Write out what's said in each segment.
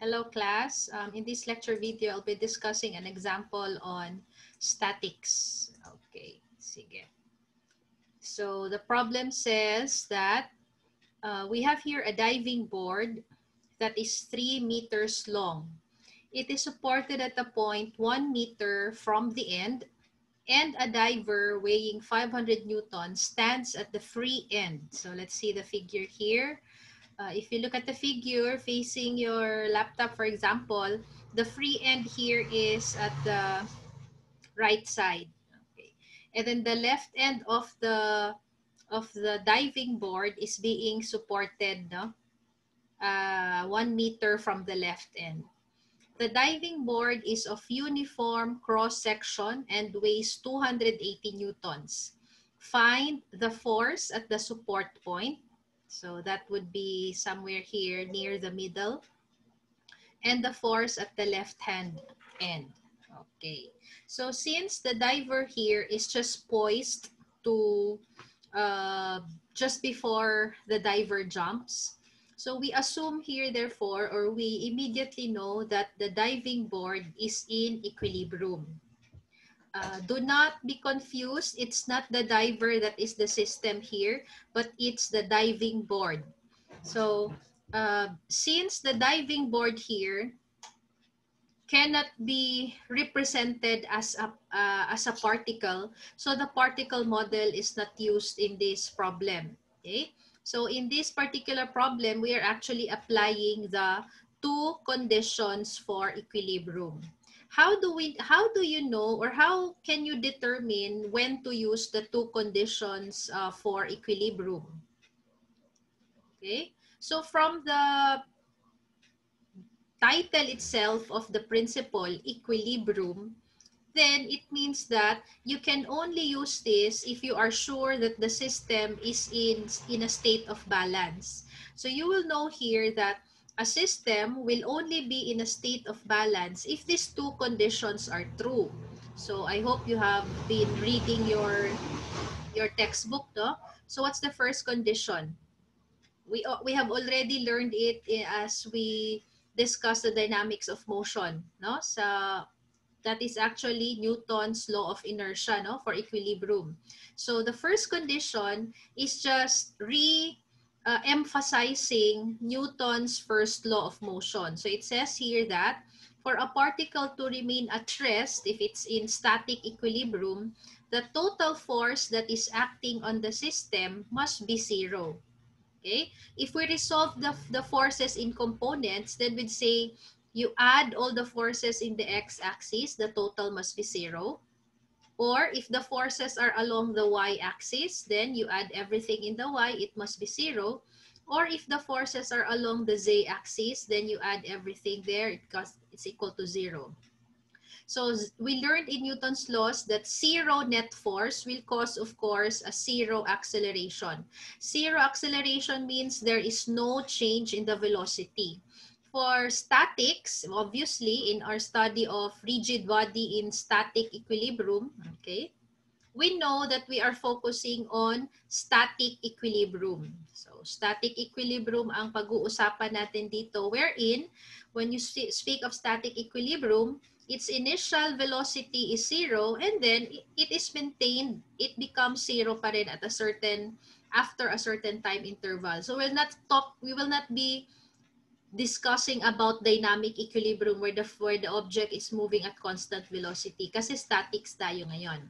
Hello class. In this lecture video, I'll be discussing an example on statics. Okay, sige. So the problem says that we have here a diving board that is 3 meters long. It is supported at a point 1 meter from the end, and a diver weighing 500 newtons stands at the free end. So let's see the figure here. If you look at the figure facing your laptop, for example, the free end here is at the right side. Okay. And then the left end of the diving board is being supported, no? 1 meter from the left end. The diving board is of uniform cross-section and weighs 280 newtons. Find the force at the support point. So that would be somewhere here near the middle. And the force at the left-hand end. Okay. So since the diver here is just poised to just before the diver jumps, so we assume here, therefore, or we immediately know that the diving board is in equilibrium. Do not be confused. It's not the diver that is the system here, but it's the diving board. So since the diving board here cannot be represented as a particle, so the particle model is not used in this problem. Okay, so in this particular problem, we are actually applying the two conditions for equilibrium. How do you know, or how can you determine when to use the two conditions for equilibrium? Okay, so from the title itself of the principle, equilibrium, then it means that you can only use this if you are sure that the system is in a state of balance. So you will know here that a system will only be in a state of balance if these two conditions are true. So I hope you have been reading your textbook, no? So what's the first condition? We have already learned it as we discuss the dynamics of motion, no? That is actually Newton's law of inertia, no, for equilibrium. So the first condition is just emphasizing Newton's first law of motion. So it says here that for a particle to remain at rest, if it's in static equilibrium, the total force that is acting on the system must be zero. Okay? If we resolve the forces in components, then we'd say you add all the forces in the x-axis, the total must be zero. Or if the forces are along the y-axis, then you add everything in the y, it must be zero. Or if the forces are along the z-axis, then you add everything there, it's equal to zero. So we learned in Newton's laws that zero net force will cause, of course, a zero acceleration. Zero acceleration means there is no change in the velocity. For statics, obviously, in our study of rigid body in static equilibrium, okay, we know that we are focusing on static equilibrium. So, static equilibrium ang pag-uusapan natin dito, wherein, when you speak of static equilibrium, its initial velocity is zero, and then it is maintained, it becomes zero pa rin at after a certain time interval. So, we will not be discussing about dynamic equilibrium where the object is moving at constant velocity, kasi statics tayo ngayon.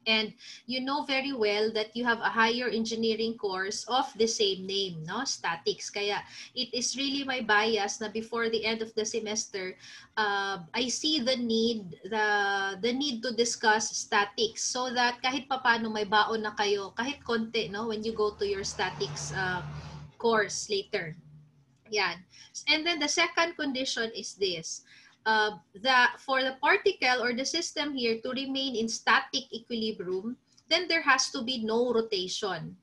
And you know very well that you have a higher engineering course of the same name, no? Statics. Kaya it is really my bias na before the end of the semester, I see the need to discuss statics so that kahit papano may baon na kayo, kahit konti, no? When you go to your statics course later. Yan. And then the second condition is this. For the particle or the system here to remain in static equilibrium, then there has to be no rotation.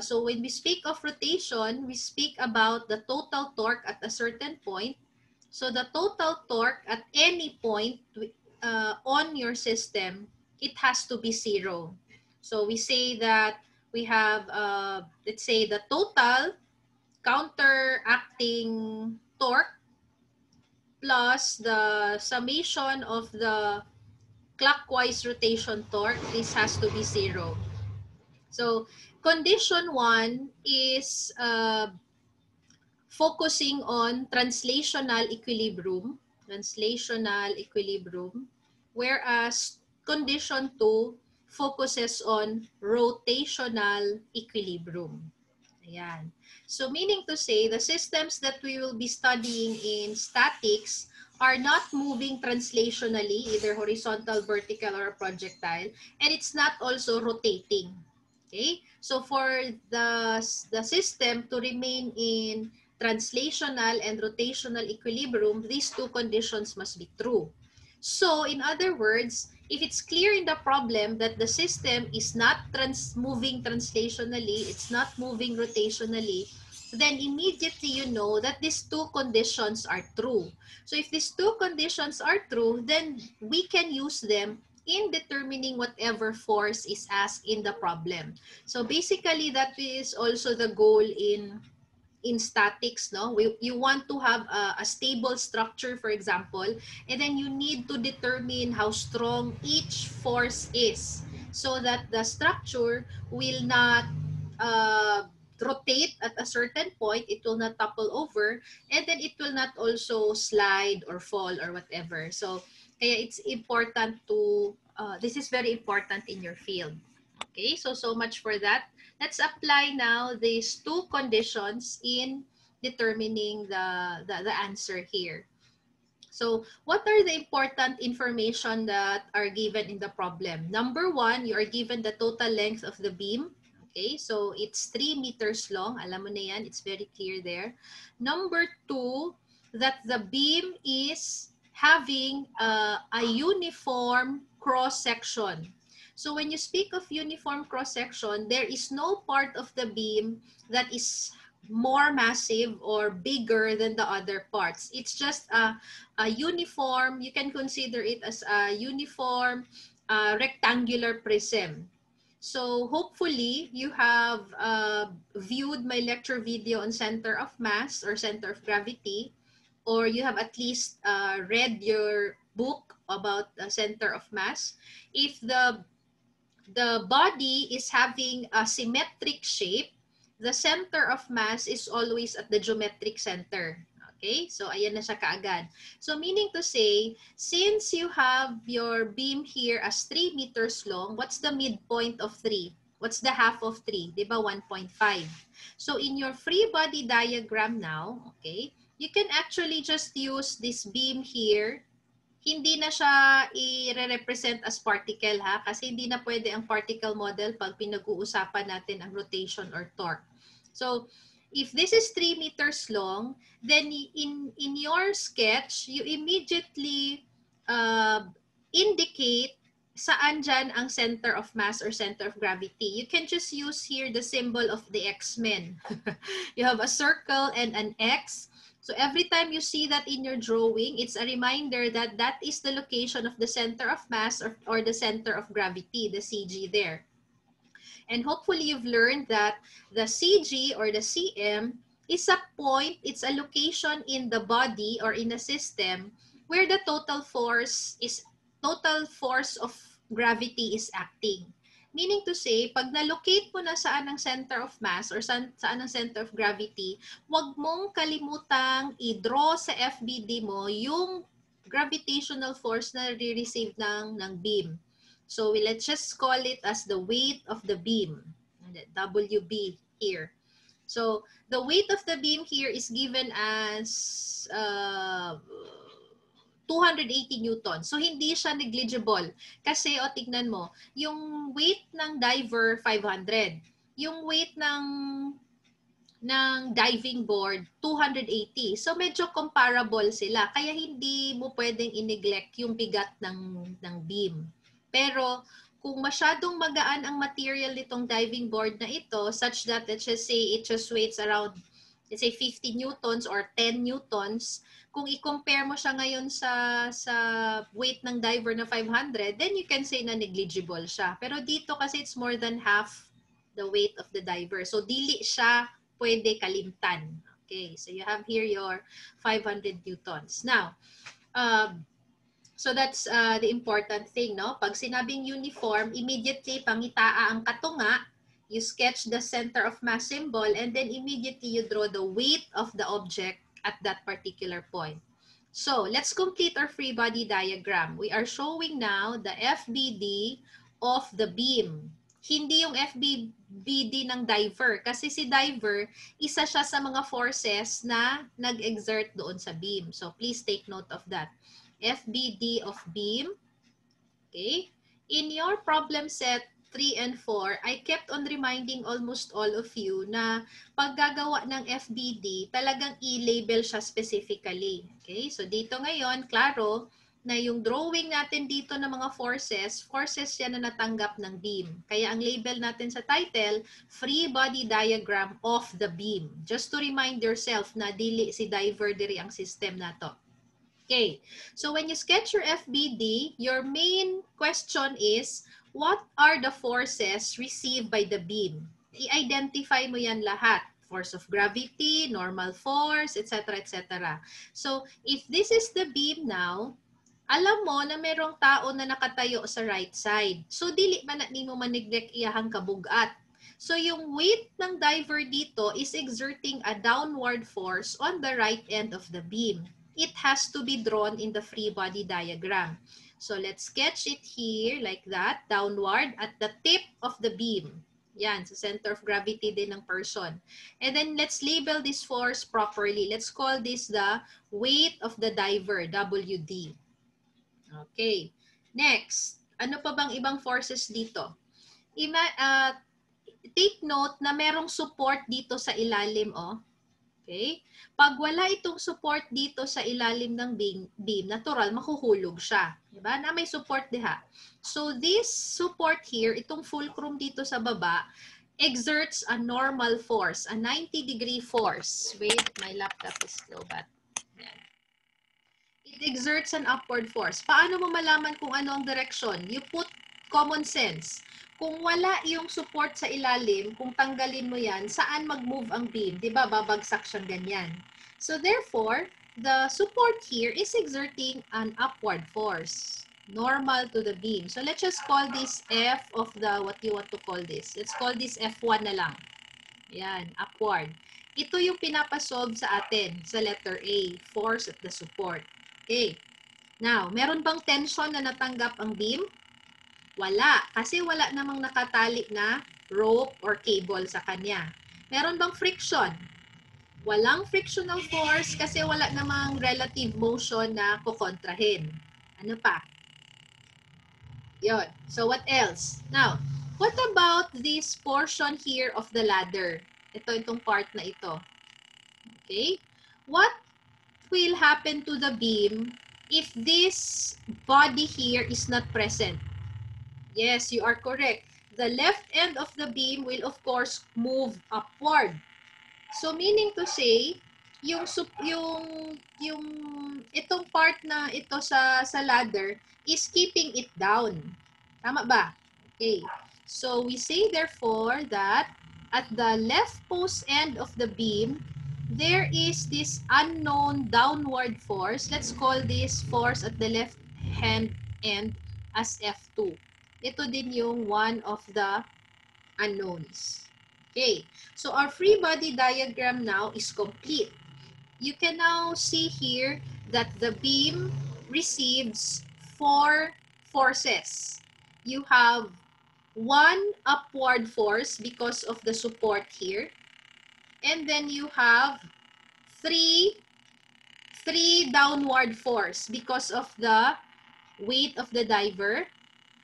So when we speak of rotation, we speak about the total torque at a certain point. So the total torque at any point on your system, it has to be zero. So we say that we have, let's say, the total counteracting torque plus the summation of the clockwise rotation torque, this has to be 0. So condition 1 is focusing on translational equilibrium, whereas condition 2 focuses on rotational equilibrium. Ayan. So meaning to say, the systems that we will be studying in statics are not moving translationally, either horizontal, vertical, or projectile, and it's not also rotating. Okay? So for the system to remain in translational and rotational equilibrium, these two conditions must be true. So in other words, if it's clear in the problem that the system is not moving translationally, it's not moving rotationally, then immediately you know that these two conditions are true. So if these two conditions are true, then we can use them in determining whatever force is asked in the problem. So basically, that is also the goal in statics, no? You want to have a stable structure, for example, and then you need to determine how strong each force is so that the structure will not rotate at a certain point, it will not topple over, and then it will not also slide or fall or whatever. So kaya it's important to, this is very important in your field. Okay, so much for that. Let's apply now these two conditions in determining the answer here. So what are the important information that are given in the problem? Number 1, you are given the total length of the beam. Okay, so it's 3 meters long. Alam mo na yan, it's very clear there. Number 2, that the beam is having a uniform cross-section. So when you speak of uniform cross-section, there is no part of the beam that is more massive or bigger than the other parts. It's just a uniform, you can consider it as a uniform rectangular prism. So hopefully you have viewed my lecture video on center of mass or center of gravity, or you have at least read your book about center of mass. If the body is having a symmetric shape, the center of mass is always at the geometric center. Okay? So, ayan na siya kaagad. So, meaning to say, since you have your beam here as 3 meters long, what's the midpoint of 3? What's the half of 3? Diba? 1.5. So, in your free body diagram now, okay, you can actually just use this beam here. Hindi na siya i-represent as particle, ha? Kasi hindi na pwede ang particle model pag pinag-uusapan natin ang rotation or torque. So, if this is 3 meters long, then in your sketch, you immediately indicate saan dyan ang center of mass or center of gravity. You can just use here the symbol of the X-Men. You have a circle and an X. So every time you see that in your drawing, it's a reminder that that is the location of the center of mass or the center of gravity, the CG there. And hopefully you've learned that the CG or the CM is a point, it's a location in the body or in a system where the total force of gravity is acting. Meaning to say, pag na-locate mo na saan ang center of mass or saan ang center of gravity, huwag mong kalimutang i-draw sa FBD mo yung gravitational force na re-receive ng beam. So let's just call it as the weight of the beam, WB here. So the weight of the beam here is given as 280 newtons. So, hindi siya negligible. Kasi, tignan mo, yung weight ng diver, 500. Yung weight ng diving board, 280. So, medyo comparable sila. Kaya, hindi mo pwedeng i-neglect yung bigat ng beam. Pero, kung masyadong magaan ang material nitong diving board na ito, such that, let's just say, it just weighs around, let's say, 50 newtons or 10 newtons, kung i-compare mo siya ngayon sa weight ng diver na 500, then you can say na negligible siya. Pero dito kasi it's more than half the weight of the diver. So, dili siya pwede kalimtan. Okay, so you have here your 500 newtons. Now, so that's the important thing, no? Pag sinabing uniform, immediately pangitaa ang katunga, you sketch the center of mass symbol, and then immediately you draw the weight of the object at that particular point. So, let's complete our free body diagram. We are showing now the FBD of the beam. Hindi yung FBD ng diver. Kasi si diver, isa siya sa mga forces na nag-exert doon sa beam. So, please take note of that. FBD of beam. Okay? In your problem set 3 and 4, I kept on reminding almost all of you na pag gagawa ng FBD, talagang i-label siya specifically. Okay? So dito ngayon, klaro na yung drawing natin dito ng mga forces yan na natanggap ng beam. Kaya ang label natin sa title, free body diagram of the beam. Just to remind yourself na dili si diver diri ang system na to. Okay, so when you sketch your FBD, your main question is, what are the forces received by the beam? I-identify mo yan lahat. Force of gravity, normal force, etc. etc. So, if this is the beam now, alam mo na merong tao na nakatayo sa right side. So, dili man na nimo maneglect iyahang kabugat. So, yung weight ng diver dito is exerting a downward force on the right end of the beam. It has to be drawn in the free body diagram. So, let's sketch it here like that, downward at the tip of the beam. Yan, sa center of gravity din ng person. And then, let's label this force properly. Let's call this the weight of the diver, WD. Okay. Next, ano pa bang ibang forces dito? Take note na merong support dito sa ilalim, oh. Okay? Pag wala itong support dito sa ilalim ng beam, natural, makuhulog siya. Diba? Na may support diha. So, this support here, itong fulcrum dito sa baba, exerts a normal force, a 90-degree force. Wait, my laptop is slow, but it exerts an upward force. Paano mo malaman kung ano ang direction? You put common sense. Kung wala yung support sa ilalim, kung tanggalin mo yan, saan mag-move ang beam? Diba, babagsak siyang ganyan. So therefore, the support here is exerting an upward force, normal to the beam. So let's just call this F of the, what you want to call this? Let's call this F1 na lang. Yan, upward. Ito yung pinapasolve sa atin, sa letter A, force at the support. Okay. Now, meron bang tension na natanggap ang beam? Wala, kasi wala namang nakatali na rope or cable sa kanya. Meron bang friction? Walang frictional force kasi wala namang relative motion na kukontrahin. Ano pa? Yun. So what else? Now, what about this portion here of the ladder? Itong part na ito. Okay? What will happen to the beam if this body here is not present? Yes, you are correct. The left end of the beam will of course move upward. So meaning to say, yung itong part na ito sa ladder is keeping it down. Tama ba? Okay. So we say therefore that at the left post end of the beam, there is this unknown downward force. Let's call this force at the left hand end as F2. Ito din yung one of the unknowns. Okay, so our free body diagram now is complete. You can now see here that the beam receives 4 forces. You have one upward force because of the support here. And then you have three downward force because of the weight of the diver,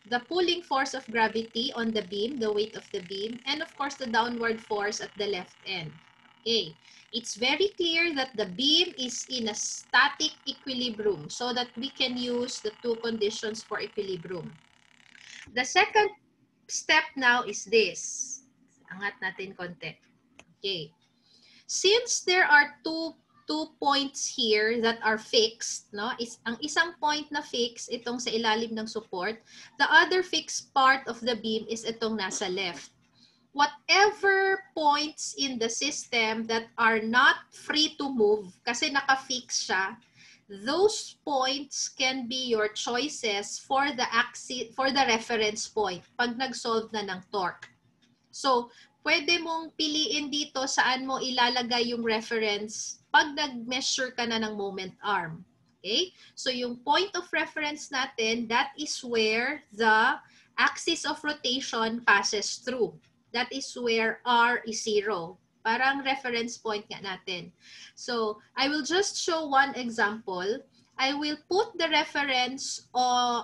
the pulling force of gravity on the beam, the weight of the beam, and of course the downward force at the left end. Okay, it's very clear that the beam is in a static equilibrium so that we can use the two conditions for equilibrium. The second step now is this. Angat natin konti. Okay. Since there are two points here that are fixed, no? Ang isang point na fixed, itong sa ilalim ng support. The other fixed part of the beam is itong nasa left. whatever points in the system that are not free to move, kasi naka-fix siya, those points can be your choices for the axis, for the reference point pag nag-solve na ng torque. So, pwede mong piliin dito saan mo ilalagay yung reference pag nag-measure ka na ng moment arm. Okay? So, yung point of reference natin, that is where the axis of rotation passes through. That is where R is 0. Parang reference point nga natin. So, I will just show one example. I will put the reference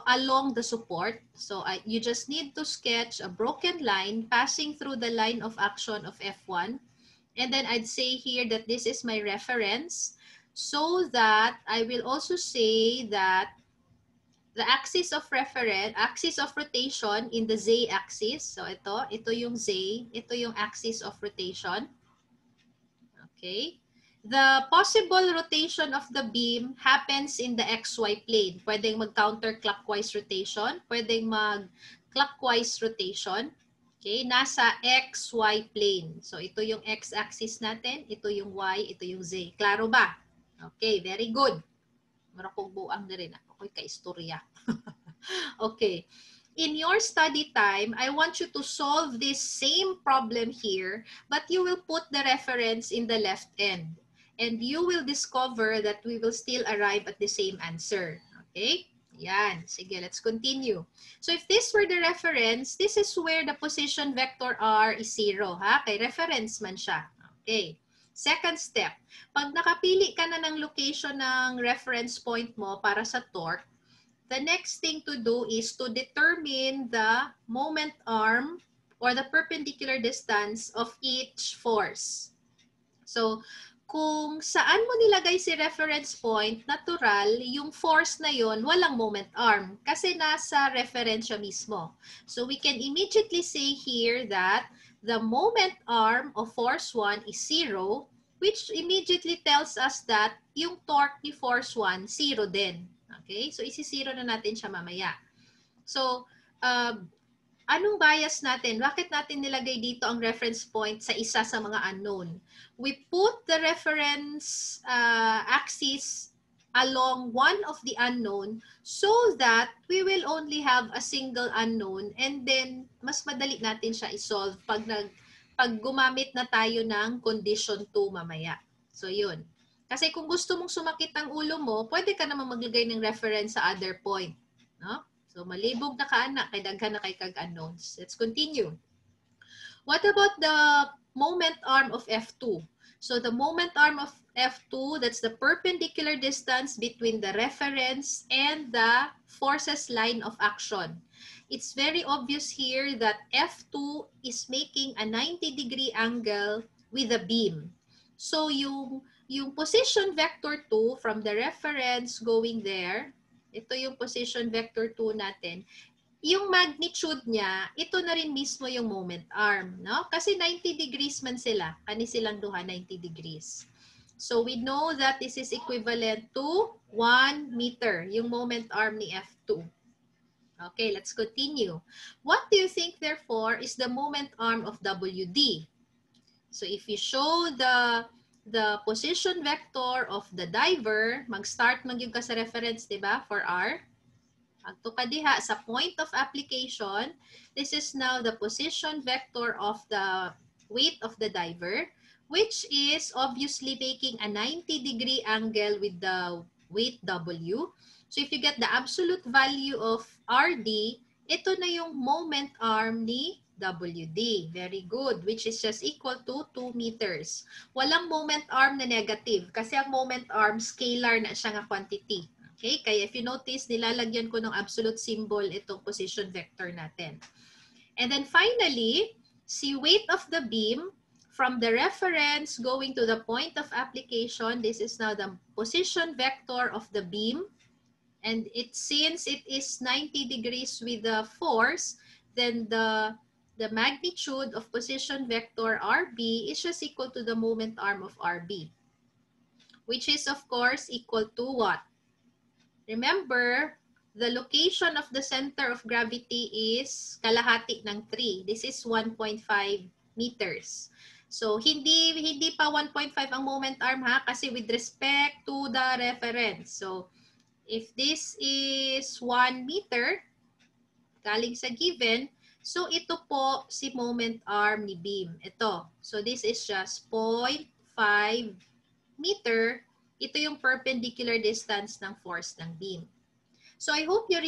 along the support. So you just need to sketch a broken line passing through the line of action of F1. And then I'd say here that this is my reference, so that I will also say that the axis of rotation in the z-axis. So ito yung z, ito yung axis of rotation. Okay. The possible rotation of the beam happens in the XY plane. Pwedeng mag-counterclockwise rotation, pwedeng mag-clockwise rotation. Okay, nasa XY plane. So ito yung x-axis natin, ito yung y, ito yung z. Klaro ba? Okay, very good. Marakong buang na rin. Ako'y kaistorya. Okay. In your study time, I want you to solve this same problem here, but you will put the reference in the left end. And you will discover that we will still arrive at the same answer. Okay? Yan. Sige, let's continue. So if this were the reference, this is where the position vector R is 0. Ha? Kay reference man siya. Okay. Second step, pag nakapili ka na ng location ng reference point mo para sa torque, the next thing to do is to determine the moment arm or the perpendicular distance of each force. So, kung saan mo nilagay si reference point, natural, yung force na yon walang moment arm kasi nasa reference siya mismo. So, we can immediately say here that the moment arm of force 1 is 0, which immediately tells us that yung torque ni force 1, 0 din. Okay? So, isi-0 na natin siya mamaya. So, anong bias natin? Bakit natin nilagay dito ang reference point sa isa sa mga unknown? We put the reference axis along one of the unknown so that we will only have a single unknown and then mas madali natin siya isolve pag gumamit na tayo ng condition 2 mamaya. So, yun. Kasi kung gusto mong sumakit ang ulo mo, pwede ka naman maglagay ng reference sa other point. No? So, malibog na ka-anak, kay daghan na kay kag-unknowns. Let's continue. What about the moment arm of F2? So, the moment arm of F2, that's the perpendicular distance between the reference and the forces line of action. It's very obvious here that F2 is making a 90-degree angle with the beam. So, yung position vector 2 from the reference going there, ito yung position vector 2 natin, yung magnitude niya, ito na rin mismo yung moment arm, no? Kasi 90 degrees man sila, kani silang duha 90 degrees. So we know that this is equivalent to 1 meter, yung moment arm ni F2. Okay, let's continue. What do you think, therefore, is the moment arm of WD? So if you show the position vector of the diver, mag-start mag-yung ka sa reference, di ba, for R. Agto ka diha sa point of application, this is now the position vector of the weight of the diver, which is obviously making a 90-degree angle with the weight W. So if you get the absolute value of RD, ito na yung moment arm ni WD. Very good, which is just equal to 2 meters. Walang moment arm na negative kasi ang moment arm scalar na siya nga quantity. Okay, kaya if you notice, nilalagyan ko ng absolute symbol itong position vector natin. And then finally, si weight of the beam from the reference going to the point of application, this is now the position vector of the beam. And since it is 90 degrees with the force, then the magnitude of position vector RB is just equal to the moment arm of RB, which is of course equal to what? Remember, the location of the center of gravity is kalahati ng 3. This is 1.5 meters. So, hindi pa 1.5 ang moment arm ha, kasi with respect to the reference. So, if this is 1 meter, galing sa given, so ito po si moment arm ni beam. Ito. So, this is just 0.5 meter. Ito yung perpendicular distance ng force ng beam. So I hope you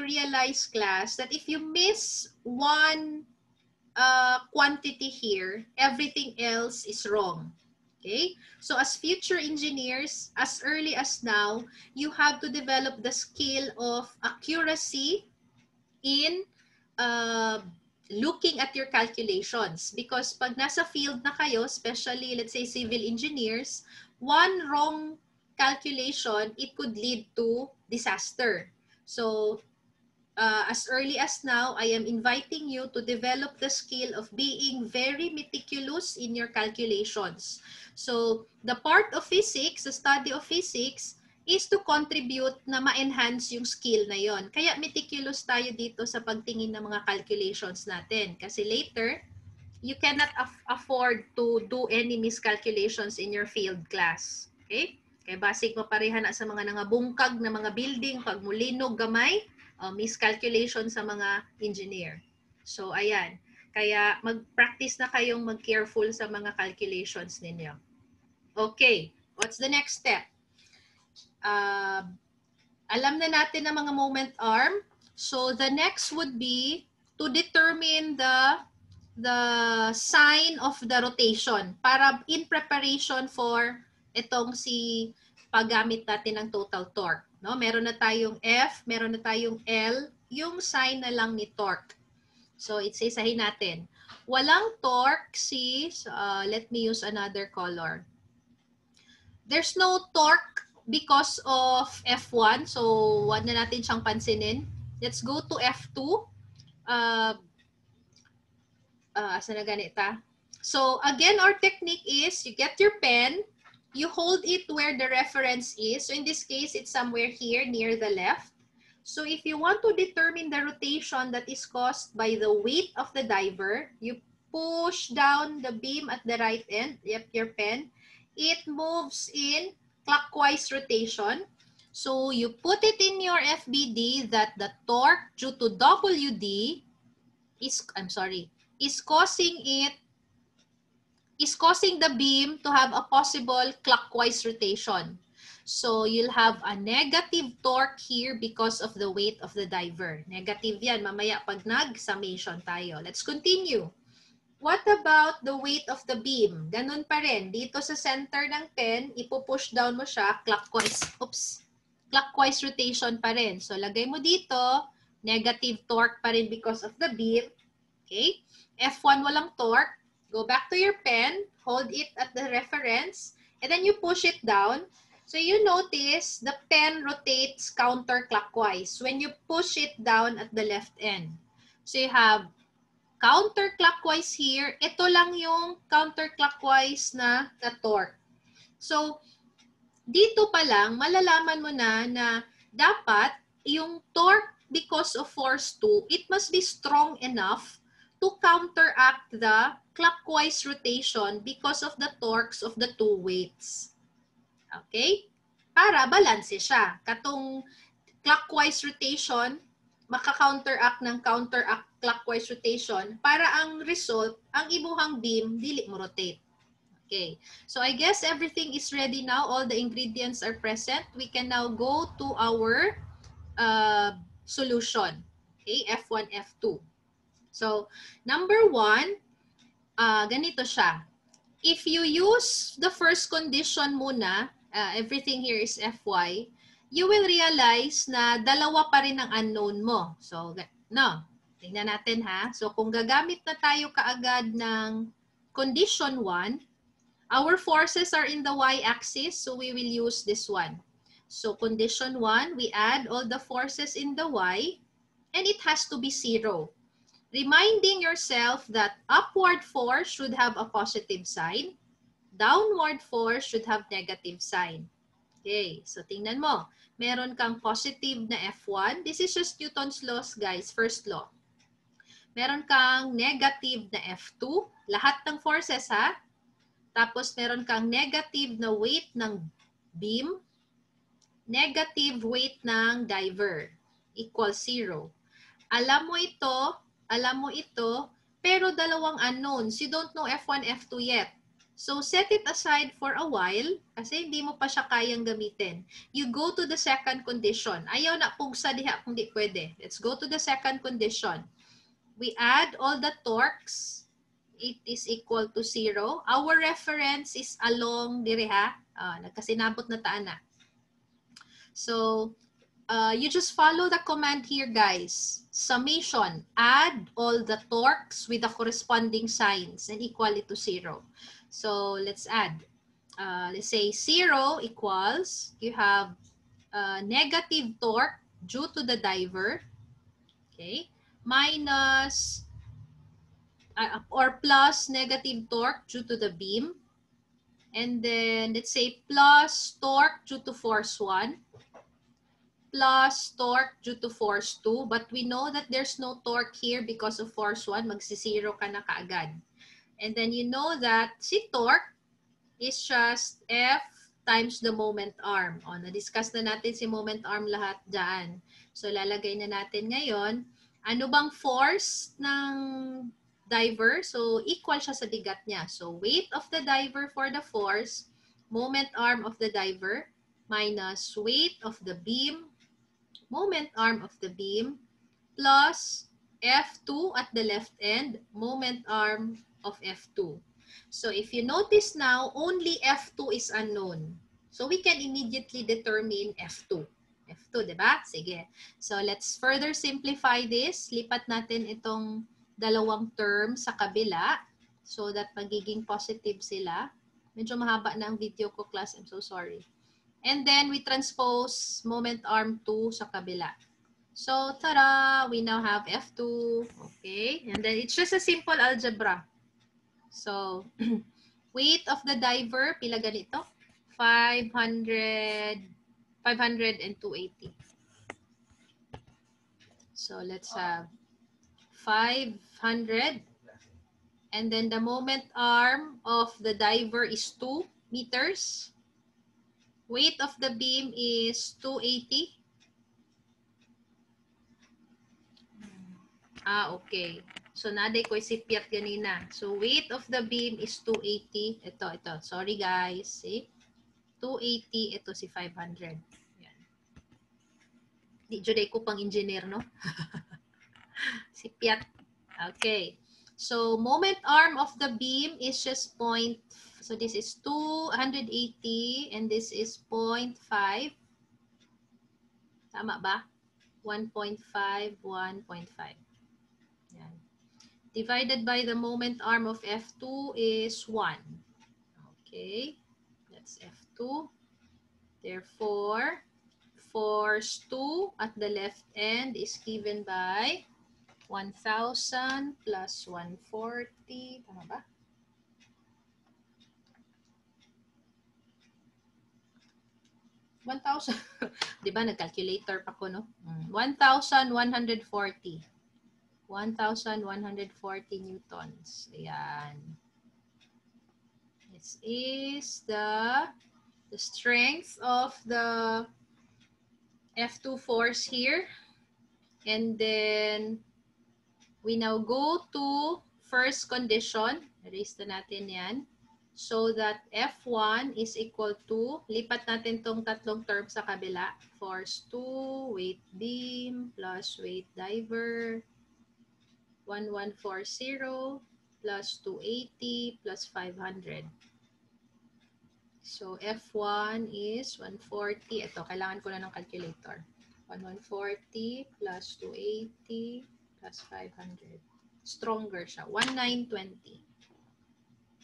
realize, class, that if you miss one quantity here, everything else is wrong. Okay? So as future engineers, as early as now, you have to develop the skill of accuracy in looking at your calculations. Because pag nasa field na kayo, especially, let's say, civil engineers, one wrong calculation, it could lead to disaster. So, as early as now, I am inviting you to develop the skill of being very meticulous in your calculations. So, the part of physics, the study of physics, is to contribute na ma-enhance yung skill na yon. Kaya meticulous tayo dito sa pagtingin ng mga calculations natin. Kasi later, you cannot afford to do any miscalculations in your field class. Okay? Kaya basig mapareha na sa mga nangabungkag na mga building, pag mulinog gamay, miscalculation sa mga engineer. So, ayan. Kaya mag-practice na kayong mag-careful sa mga calculations ninyo. Okay. What's the next step? Alam na natin ang mga moment arm. So, the next would be to determine the sign of the rotation para in preparation for itong si paggamit natin ng total torque. No? Meron na tayong F, meron na tayong L, yung sign na lang ni torque. So, isa-isahin natin. Walang torque si, let me use another color. There's no torque because of F1. So, wag na natin siyang pansinin. Let's go to F2. Asa na ganita? So, again, our technique is you get your pen, you hold it where the reference is. So, in this case, it's somewhere here near the left. So, if you want to determine the rotation that is caused by the weight of the diver, you push down the beam at the right end, your pen. It moves in clockwise rotation. So, you put it in your FBD that the torque due to WD is causing the beam to have a possible clockwise rotation. So, you'll have a negative torque here because of the weight of the diver. Negative yan. Mamaya pag nag-summation tayo. Let's continue. What about the weight of the beam? Ganun pa rin. Dito sa center ng pen, ipupush down mo siya clockwise. Clockwise rotation pa rin. So, lagay mo dito, negative torque pa rin because of the beam. Okay? F1 walang torque. Go back to your pen, hold it at the reference, and then you push it down. So you notice the pen rotates counterclockwise when you push it down at the left end. So you have counterclockwise here. Ito lang yung counterclockwise na torque. So dito pa lang, malalaman mo na dapat yung torque because of force 2, it must be strong enough to counteract the clockwise rotation because of the torques of the two weights. Okay? Para balanse siya. Katong clockwise rotation, maka-counteract ng clockwise rotation para ang result, ang ibuhang beam, dili mo rotate. Okay. So I guess everything is ready now. All the ingredients are present. We can now go to our solution. Okay, F1, F2. So, number 1, ganito siya. If you use the first condition muna, everything here is Fy, you will realize na dalawa pa rin ang unknown mo. So, no. Tingnan natin ha. So, kung gagamit na tayo kaagad ng condition 1, our forces are in the y-axis, so we will use this one. So, condition 1, we add all the forces in the y, and it has to be 0. Reminding yourself that upward force should have a positive sign, downward force should have negative sign. Okay, so tingnan mo. Meron kang positive na F1. This is just Newton's laws, guys. First law. Meron kang negative na F2. Lahat ng forces, ha? Tapos meron kang negative na weight ng beam. Negative weight ng diver. Equals 0. Alam mo ito, pero dalawang unknowns. You don't know F1, F2 yet. So, set it aside for a while kasi hindi mo pa siya kayang gamitin. You go to the second condition. Ayaw na pugsa diha kung di pwede. Let's go to the second condition. We add all the torques. It is equal to 0. Our reference is along dire ha. Nagkasinabot na taan na. So, you just follow the command here, guys. Summation. Add all the torques with the corresponding signs and equal it to 0. So let's add. Let's say 0 equals, you have negative torque due to the diver, okay, minus or plus negative torque due to the beam, and then let's say plus torque due to force 1, plus torque due to force 2, but we know that there's no torque here because of force 1, magsi-0 ka na kaagad. And then you know that si torque is just F times the moment arm. O, na-discuss na natin si moment arm lahat dyan. So, lalagay na natin ngayon. Ano bang force ng diver? So, equal siya sa bigat niya. So, weight of the diver for the force, moment arm of the diver, minus weight of the beam, moment arm of the beam, plus F2 at the left end, moment arm of F2. So if you notice now, only F2 is unknown. So we can immediately determine F2. F2, di ba? Sige. So let's further simplify this. Lipat natin itong dalawang term sa kabila so that magiging positive sila. Medyo mahaba na ang video ko, class. I'm so sorry. And then we transpose moment arm 2 sa kabila. So, tada! We now have F2. Okay? And then it's just a simple algebra. So, weight of the diver, pila ganito? 500 and 280. So, let's have 500. And then the moment arm of the diver is 2 meters. Weight of the beam is 280. Okay. So, naday ko isipyat ganina. So, weight of the beam is 280. Ito. Sorry, guys. See? 280. Ito si 500. Yan. Di juday ko pang engineer, no? Sipyat. Okay. So, moment arm of the beam is just point. So, this is 280 and this is 0.5. Tama ba? 1.5, 1.5. Yan. Divided by the moment arm of F2 is 1. Okay, that's F2. Therefore, force 2 at the left end is given by 1,000 plus 140. Tama ba? Di ba, nag-calculator pa ko, no? 1,140. 1,140 newtons. Ayan. This is the strength of the F2 force here. And then, we now go to first condition. Erase na natin yan. So that F1 is equal to, lipat natin tong tatlong term sa kabila. Force 2, weight beam, plus weight diver. 1140 plus 280 plus 500. So, F1 is 140. Ito, kailangan ko na ng calculator. 1140 plus 280 plus 500. Stronger siya. 1920.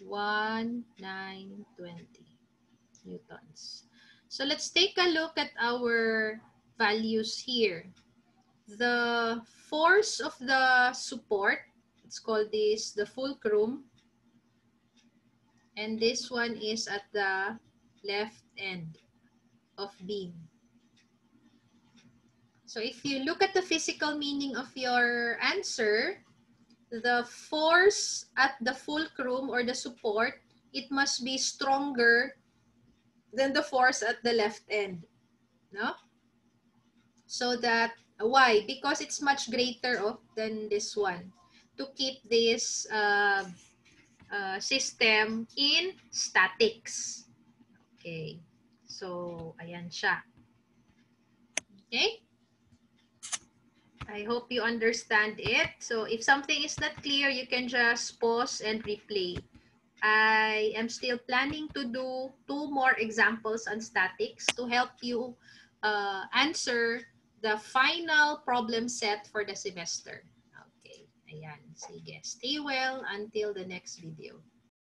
1920 newtons. So, let's take a look at our values here. The force of the support, let's call this the fulcrum. And this one is at the left end. of beam. So if you look at the physical meaning of your answer, the force at the fulcrum or the support, it must be stronger than the force at the left end. No? So that, why? Because it's much greater than this one. To keep this system in statics. Okay. So, ayan siya. Okay? I hope you understand it. So, if something is not clear, you can just pause and replay. I am still planning to do 2 more examples on statics to help you answer the final problem set for the semester. Okay. Ayan. Sige. Stay well until the next video.